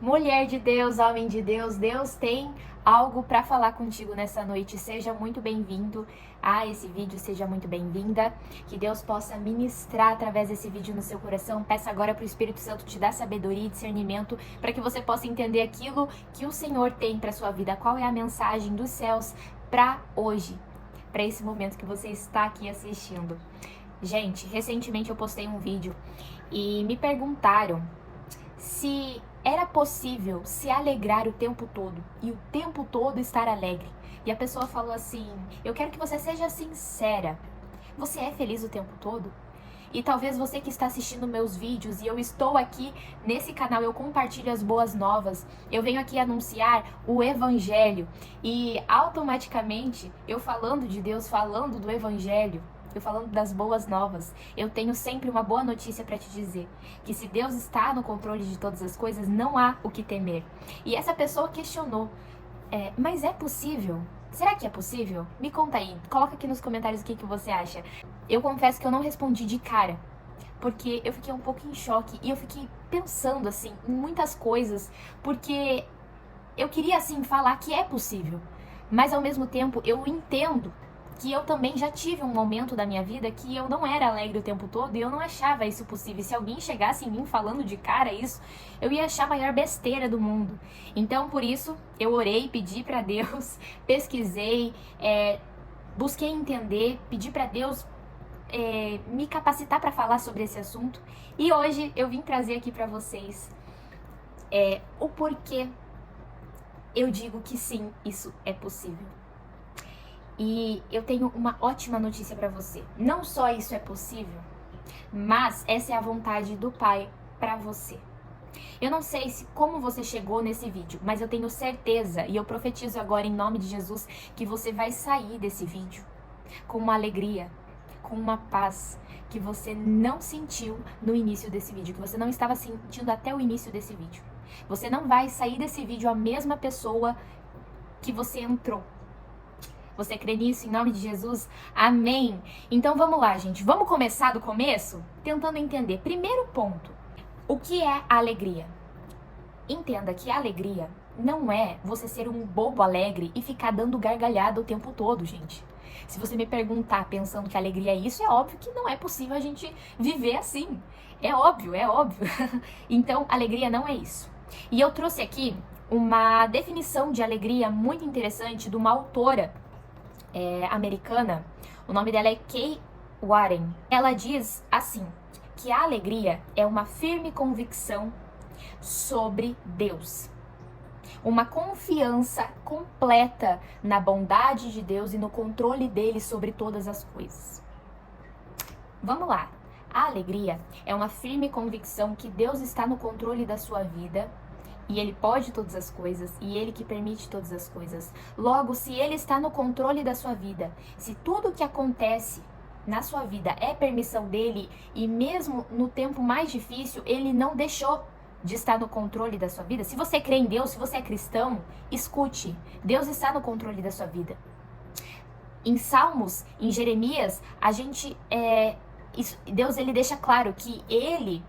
Mulher de Deus, homem de Deus, Deus tem algo para falar contigo nessa noite. Seja muito bem-vindo a esse vídeo, seja muito bem-vinda. Que Deus possa ministrar através desse vídeo no seu coração. Peça agora para o Espírito Santo te dar sabedoria e discernimento para que você possa entender aquilo que o Senhor tem para sua vida. Qual é a mensagem dos céus para hoje, para esse momento que você está aqui assistindo. Gente, recentemente eu postei um vídeo e me perguntaram se era possível se alegrar o tempo todo e o tempo todo estar alegre. E a pessoa falou assim: eu quero que você seja sincera. Você é feliz o tempo todo? E talvez você que está assistindo meus vídeos, e eu estou aqui nesse canal, eu compartilho as boas novas, eu venho aqui anunciar o Evangelho, e automaticamente, eu falando de Deus, falando do Evangelho, eu falando das boas novas, eu tenho sempre uma boa notícia para te dizer, que se Deus está no controle de todas as coisas, não há o que temer. E essa pessoa questionou, mas é possível? Será que é possível? Me conta aí, coloca aqui nos comentários o que você acha. Eu confesso que eu não respondi de cara, porque eu fiquei um pouco em choque e eu fiquei pensando assim em muitas coisas, porque eu queria assim falar que é possível, mas ao mesmo tempo eu entendo que eu também já tive um momento da minha vida que eu não era alegre o tempo todo e eu não achava isso possível. E se alguém chegasse em mim falando de cara isso, eu ia achar a maior besteira do mundo. Então, por isso, eu orei, pedi pra Deus, pesquisei, busquei entender, pedi pra Deus me capacitar pra falar sobre esse assunto. E hoje eu vim trazer aqui pra vocês o porquê eu digo que sim, isso é possível. E eu tenho uma ótima notícia para você. Não só isso é possível, mas essa é a vontade do Pai para você. Eu não sei como você chegou nesse vídeo, mas eu tenho certeza, e eu profetizo agora em nome de Jesus, que você vai sair desse vídeo com uma alegria, com uma paz que você não sentiu no início desse vídeo, que você não estava sentindo até o início desse vídeo. Você não vai sair desse vídeo a mesma pessoa que você entrou. Você crê nisso em nome de Jesus? Amém! Então vamos lá, gente. Vamos começar do começo? Tentando entender. Primeiro ponto. O que é a alegria? Entenda que a alegria não é você ser um bobo alegre e ficar dando gargalhada o tempo todo, gente. Se você me perguntar pensando que alegria é isso, é óbvio que não é possível a gente viver assim. É óbvio, é óbvio. Então, alegria não é isso. E eu trouxe aqui uma definição de alegria muito interessante de uma autora americana. O nome dela é Kay Warren. Ela diz assim, que a alegria é uma firme convicção sobre Deus, uma confiança completa na bondade de Deus e no controle dele sobre todas as coisas. Vamos lá. A alegria é uma firme convicção que Deus está no controle da sua vida e Ele pode todas as coisas, e Ele que permite todas as coisas. Logo, se Ele está no controle da sua vida, se tudo o que acontece na sua vida é permissão dEle, e mesmo no tempo mais difícil, Ele não deixou de estar no controle da sua vida. Se você crê em Deus, se você é cristão, escute, Deus está no controle da sua vida. Em Salmos, em Jeremias, Deus ele deixa claro que Ele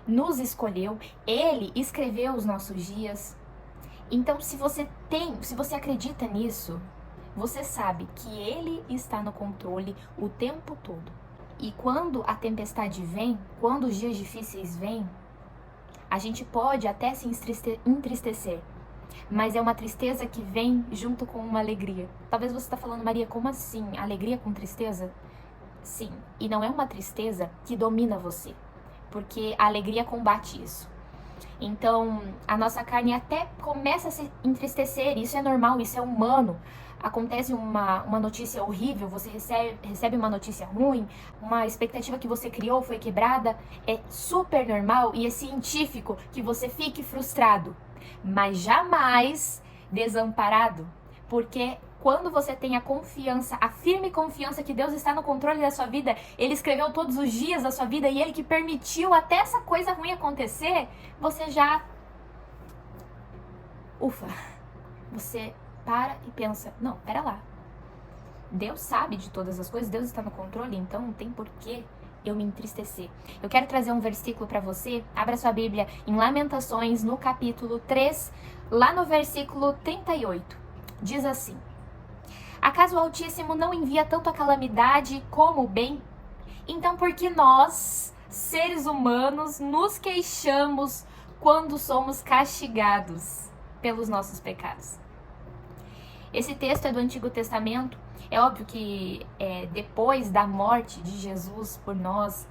nos escolheu, Ele escreveu os nossos dias. Então, se você acredita nisso, você sabe que Ele está no controle o tempo todo. E quando a tempestade vem, quando os dias difíceis vêm, a gente pode até se entristecer, mas é uma tristeza que vem junto com uma alegria. Talvez você está falando, Maria, como assim? Alegria com tristeza? Sim, e não é uma tristeza que domina você, porque a alegria combate isso. Então, a nossa carne até começa a se entristecer, isso é normal, isso é humano. Acontece uma notícia horrível, você recebe uma notícia ruim, uma expectativa que você criou foi quebrada, é super normal e é científico que você fique frustrado, mas jamais desamparado, porque quando você tem a confiança, a firme confiança que Deus está no controle da sua vida, Ele escreveu todos os dias da sua vida e Ele que permitiu até essa coisa ruim acontecer, você já... Ufa! Você para e pensa, não, pera lá. Deus sabe de todas as coisas, Deus está no controle, então não tem por que eu me entristecer. Eu quero trazer um versículo para você. Abra sua Bíblia em Lamentações, no capítulo 3, lá no versículo 38. Diz assim: acaso o Altíssimo não envia tanto a calamidade como o bem? Então por que nós, seres humanos, nos queixamos quando somos castigados pelos nossos pecados? Esse texto é do Antigo Testamento. É óbvio que depois da morte de Jesus por nós,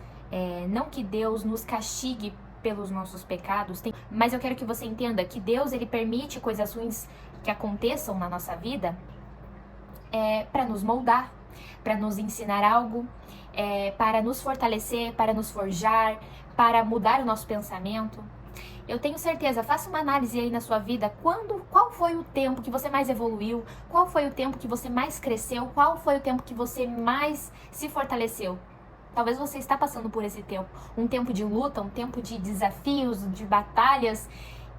não que Deus nos castigue pelos nossos pecados, mas eu quero que você entenda que Deus, ele permite coisas ruins que aconteçam na nossa vida para nos moldar, para nos ensinar algo, para nos fortalecer, para nos forjar, para mudar o nosso pensamento. Eu tenho certeza, faça uma análise aí na sua vida, qual foi o tempo que você mais evoluiu, qual foi o tempo que você mais cresceu, qual foi o tempo que você mais se fortaleceu. Talvez você está passando por esse tempo, um tempo de luta, um tempo de desafios, de batalhas,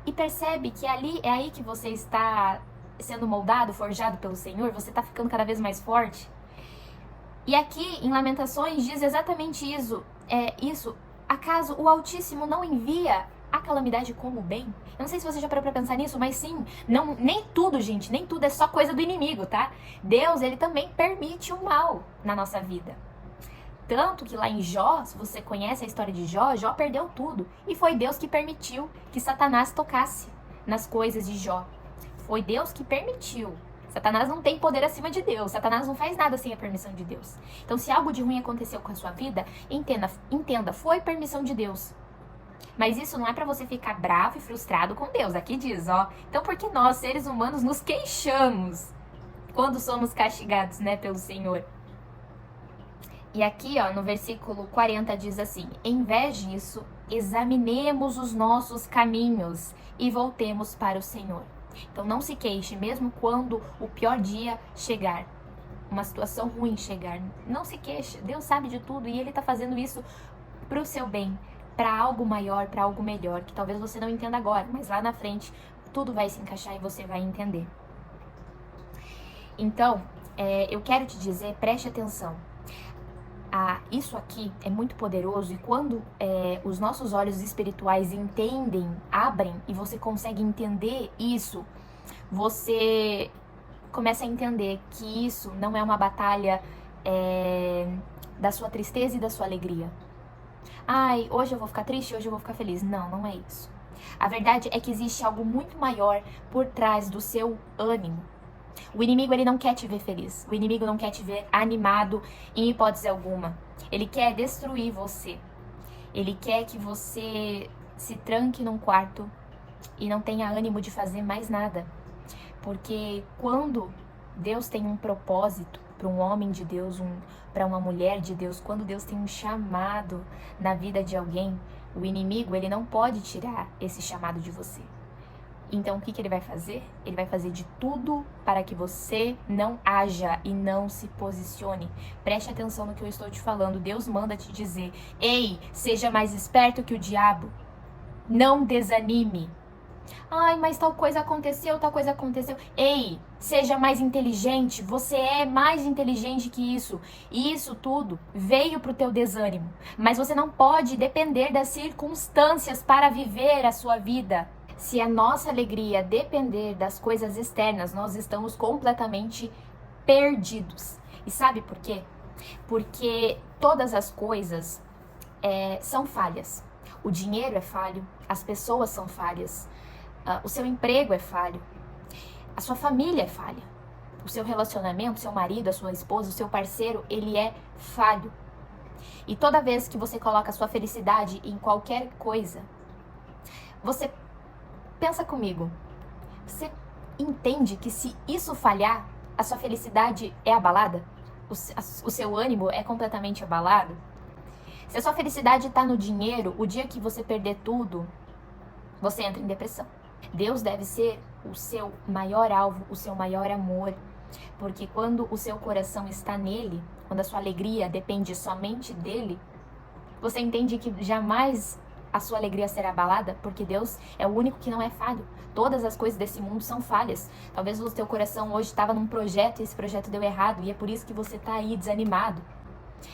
e percebe que ali é aí que você está sendo moldado, forjado pelo Senhor, você está ficando cada vez mais forte. E aqui em Lamentações diz exatamente isso. Acaso o Altíssimo não envia a calamidade como o bem? Eu não sei se você já parou pra pensar nisso, mas sim, nem tudo, gente, nem tudo é só coisa do inimigo, tá? Deus, ele também permite o mal na nossa vida. Tanto que lá em Jó, se você conhece a história de Jó, Jó perdeu tudo. E foi Deus que permitiu que Satanás tocasse nas coisas de Jó. Foi Deus que permitiu. Satanás não tem poder acima de Deus. Satanás não faz nada sem a permissão de Deus. Então, se algo de ruim aconteceu com a sua vida, entenda, foi permissão de Deus. Mas isso não é pra você ficar bravo e frustrado com Deus. Aqui diz, então porque nós, seres humanos, nos queixamos quando somos castigados, pelo Senhor. E aqui, no versículo 40 diz assim: em vez disso, examinemos os nossos caminhos e voltemos para o Senhor. Então não se queixe, mesmo quando o pior dia chegar, uma situação ruim chegar. Não se queixe, Deus sabe de tudo e Ele está fazendo isso para o seu bem, para algo maior, para algo melhor, que talvez você não entenda agora, mas lá na frente tudo vai se encaixar e você vai entender. Então, eu quero te dizer, preste atenção. Isso aqui é muito poderoso e quando os nossos olhos espirituais abrem e você consegue entender isso, você começa a entender que isso não é uma batalha da sua tristeza e da sua alegria. Ai, hoje eu vou ficar triste, hoje eu vou ficar feliz. Não, não é isso. A verdade é que existe algo muito maior por trás do seu ânimo. O inimigo, ele não quer te ver feliz. O inimigo não quer te ver animado em hipótese alguma. Ele quer destruir você. Ele quer que você se tranque num quarto e não tenha ânimo de fazer mais nada. Porque quando Deus tem um propósito para um homem de Deus, para uma mulher de Deus, quando Deus tem um chamado na vida de alguém, o inimigo, ele não pode tirar esse chamado de você. Então, o que ele vai fazer? Ele vai fazer de tudo para que você não haja e não se posicione. Preste atenção no que eu estou te falando. Deus manda te dizer: ei, seja mais esperto que o diabo. Não desanime. Ai, mas tal coisa aconteceu, tal coisa aconteceu. Ei, seja mais inteligente. Você é mais inteligente que isso. E isso tudo veio pro teu desânimo. Mas você não pode depender das circunstâncias para viver a sua vida. Se a nossa alegria depender das coisas externas, nós estamos completamente perdidos. E sabe por quê? Porque todas as coisas são falhas. O dinheiro é falho, as pessoas são falhas, o seu emprego é falho, a sua família é falha, o seu relacionamento, seu marido, a sua esposa, o seu parceiro, ele é falho. E toda vez que você coloca a sua felicidade em qualquer coisa, você pensa comigo, você entende que se isso falhar, a sua felicidade é abalada? O seu ânimo é completamente abalado? Se a sua felicidade está no dinheiro, o dia que você perder tudo, você entra em depressão. Deus deve ser o seu maior alvo, o seu maior amor, porque quando o seu coração está nele, quando a sua alegria depende somente dele, você entende que jamais a sua alegria será abalada, porque Deus é o único que não é falho. Todas as coisas desse mundo são falhas. Talvez o teu coração hoje estava num projeto e esse projeto deu errado e é por isso que você está aí desanimado.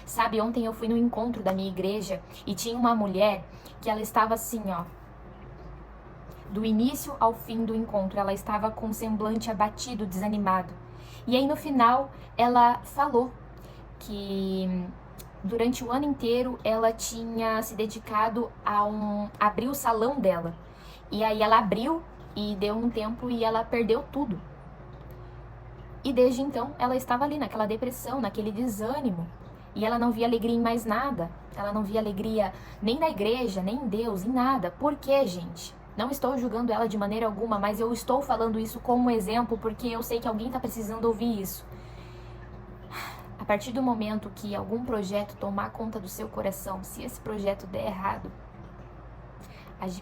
Sabe, ontem eu fui no encontro da minha igreja e tinha uma mulher que ela estava assim, ó, do início ao fim do encontro, ela estava com um semblante abatido, desanimado. E aí no final ela falou que durante o ano inteiro ela tinha se dedicado a abrir o salão dela. E aí ela abriu e deu um tempo e ela perdeu tudo. E desde então ela estava ali naquela depressão, naquele desânimo. E ela não via alegria em mais nada. Ela não via alegria nem na igreja, nem em Deus, em nada. Por quê, gente? Não estou julgando ela de maneira alguma, mas eu estou falando isso como exemplo porque eu sei que alguém está precisando ouvir isso. A partir do momento que algum projeto tomar conta do seu coração, se esse projeto der errado,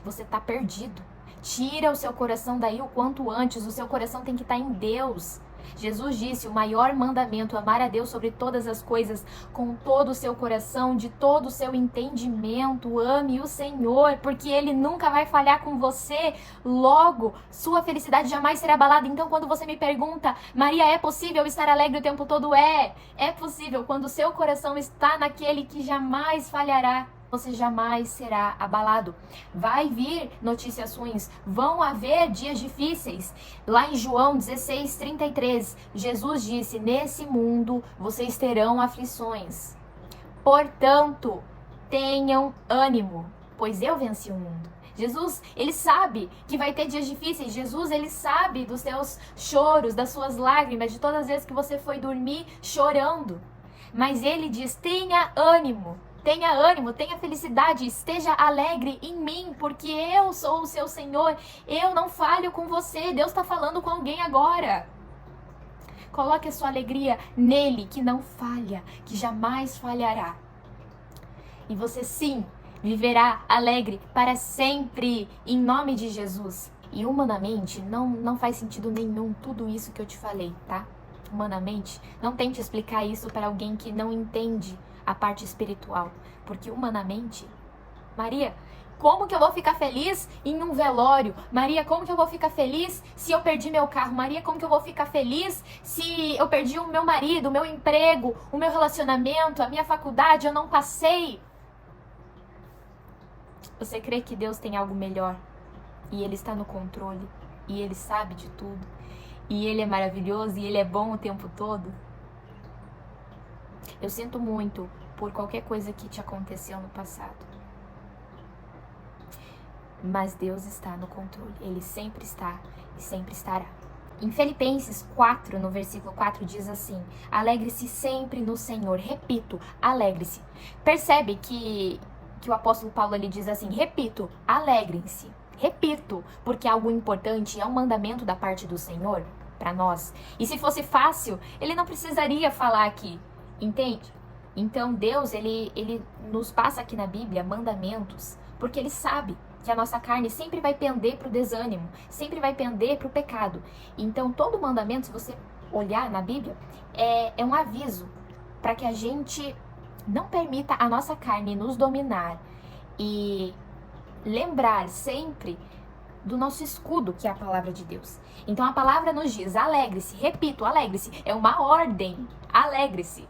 você está perdido. Tira o seu coração daí o quanto antes. O seu coração tem que estar em Deus. Jesus disse, o maior mandamento, amar a Deus sobre todas as coisas, com todo o seu coração, de todo o seu entendimento. Ame o Senhor, porque Ele nunca vai falhar com você. Logo, sua felicidade jamais será abalada. Então, quando você me pergunta, Maria, é possível estar alegre o tempo todo? É possível. Quando o seu coração está naquele que jamais falhará, você jamais será abalado. Vai vir notícias ruins, vão haver dias difíceis. Lá em João 16:33, Jesus disse, nesse mundo vocês terão aflições. Portanto, tenham ânimo, pois eu venci o mundo. Jesus, ele sabe que vai ter dias difíceis. Jesus, ele sabe dos seus choros, das suas lágrimas, de todas as vezes que você foi dormir chorando. Mas ele diz, tenha ânimo. Tenha ânimo, tenha felicidade, esteja alegre em mim, porque eu sou o seu Senhor, eu não falho com você, Deus está falando com alguém agora. Coloque a sua alegria nele, que não falha, que jamais falhará. E você sim, viverá alegre para sempre, em nome de Jesus. E humanamente, não faz sentido nenhum tudo isso que eu te falei, tá? Humanamente, não tente explicar isso para alguém que não entende a parte espiritual, porque humanamente, Maria, como que eu vou ficar feliz em um velório? Maria, como que eu vou ficar feliz se eu perdi meu carro? Maria, como que eu vou ficar feliz se eu perdi o meu marido, o meu emprego, o meu relacionamento, a minha faculdade, eu não passei? Você crê que Deus tem algo melhor? E Ele está no controle? E Ele sabe de tudo? E Ele é maravilhoso? E Ele é bom o tempo todo? Eu sinto muito por qualquer coisa que te aconteceu no passado. Mas Deus está no controle. Ele sempre está e sempre estará. Em Filipenses 4, no versículo 4, diz assim, alegre-se sempre no Senhor. Repito, alegre-se. Percebe que o apóstolo Paulo ele diz assim, repito, alegrem-se. Repito, porque é algo importante, é um mandamento da parte do Senhor para nós. E se fosse fácil, ele não precisaria falar aqui. Entende? Então Deus, ele nos passa aqui na Bíblia mandamentos, porque Ele sabe que a nossa carne sempre vai pender para o desânimo, sempre vai pender para o pecado. Então todo mandamento, se você olhar na Bíblia, é um aviso para que a gente não permita a nossa carne nos dominar e lembrar sempre do nosso escudo, que é a palavra de Deus. Então a palavra nos diz, alegre-se, repito, alegre-se, é uma ordem, alegre-se.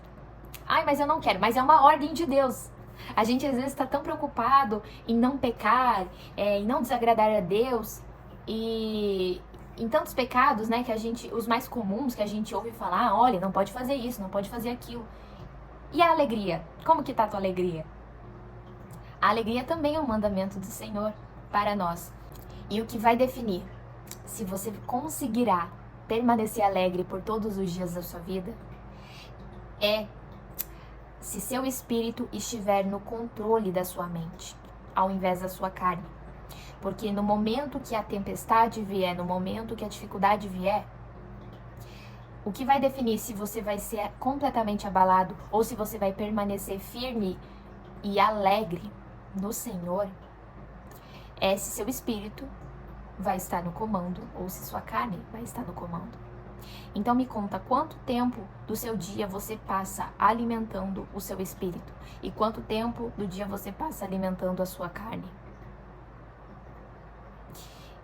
Ai, mas eu não quero, mas é uma ordem de Deus. A gente às vezes está tão preocupado em não pecar, em não desagradar a Deus, e em tantos pecados, né, que os mais comuns que a gente ouve falar, olha, não pode fazer isso, não pode fazer aquilo. E a alegria? Como que tá a tua alegria? A alegria também é um mandamento do Senhor para nós. E o que vai definir se você conseguirá permanecer alegre por todos os dias da sua vida é se seu espírito estiver no controle da sua mente, ao invés da sua carne. Porque no momento que a tempestade vier, no momento que a dificuldade vier, o que vai definir se você vai ser completamente abalado ou se você vai permanecer firme e alegre no Senhor é se seu espírito vai estar no comando ou se sua carne vai estar no comando. Então me conta quanto tempo do seu dia você passa alimentando o seu espírito e quanto tempo do dia você passa alimentando a sua carne.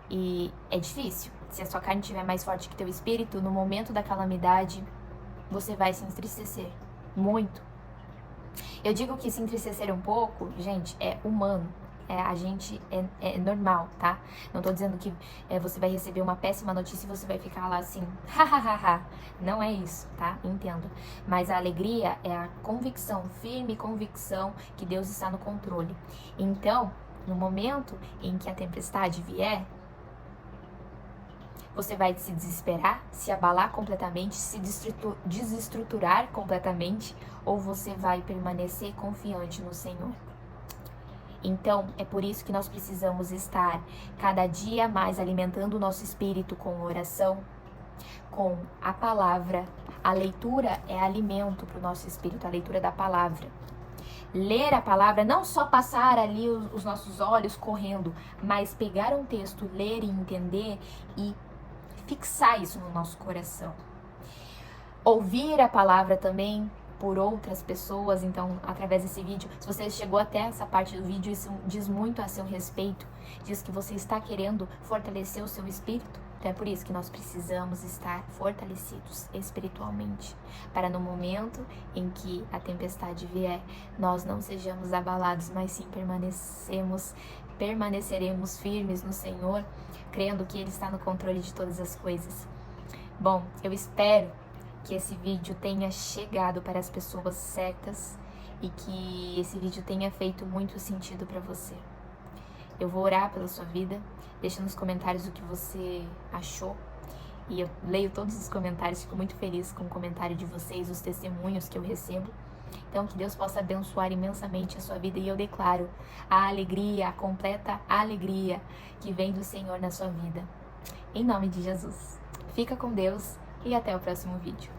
E é difícil. Se a sua carne estiver mais forte que teu espírito, no momento da calamidade, você vai se entristecer muito. Eu digo que se entristecer um pouco, gente, é humano. A gente é normal, tá? Não tô dizendo que você vai receber uma péssima notícia e você vai ficar lá assim, hahaha. Não é isso, tá? Entendo. Mas a alegria é a convicção, firme convicção que Deus está no controle. Então, no momento em que a tempestade vier, você vai se desesperar, se abalar completamente, se desestruturar completamente, ou você vai permanecer confiante no Senhor? Então, é por isso que nós precisamos estar cada dia mais alimentando o nosso espírito com oração, com a palavra. A leitura é alimento para o nosso espírito, a leitura da palavra. Ler a palavra, não só passar ali os nossos olhos correndo, mas pegar um texto, ler e entender e fixar isso no nosso coração. Ouvir a palavra também por outras pessoas, então através desse vídeo, se você chegou até essa parte do vídeo, isso diz muito a seu respeito, diz que você está querendo fortalecer o seu espírito. Então é por isso que nós precisamos estar fortalecidos espiritualmente, para no momento em que a tempestade vier, nós não sejamos abalados, mas sim permaneceremos firmes no Senhor, crendo que Ele está no controle de todas as coisas. Bom, eu espero que esse vídeo tenha chegado para as pessoas certas e que esse vídeo tenha feito muito sentido para você. Eu vou orar pela sua vida, deixa nos comentários o que você achou. E eu leio todos os comentários, fico muito feliz com o comentário de vocês, os testemunhos que eu recebo. Então, que Deus possa abençoar imensamente a sua vida. E eu declaro a alegria, a completa alegria que vem do Senhor na sua vida. Em nome de Jesus. Fica com Deus e até o próximo vídeo.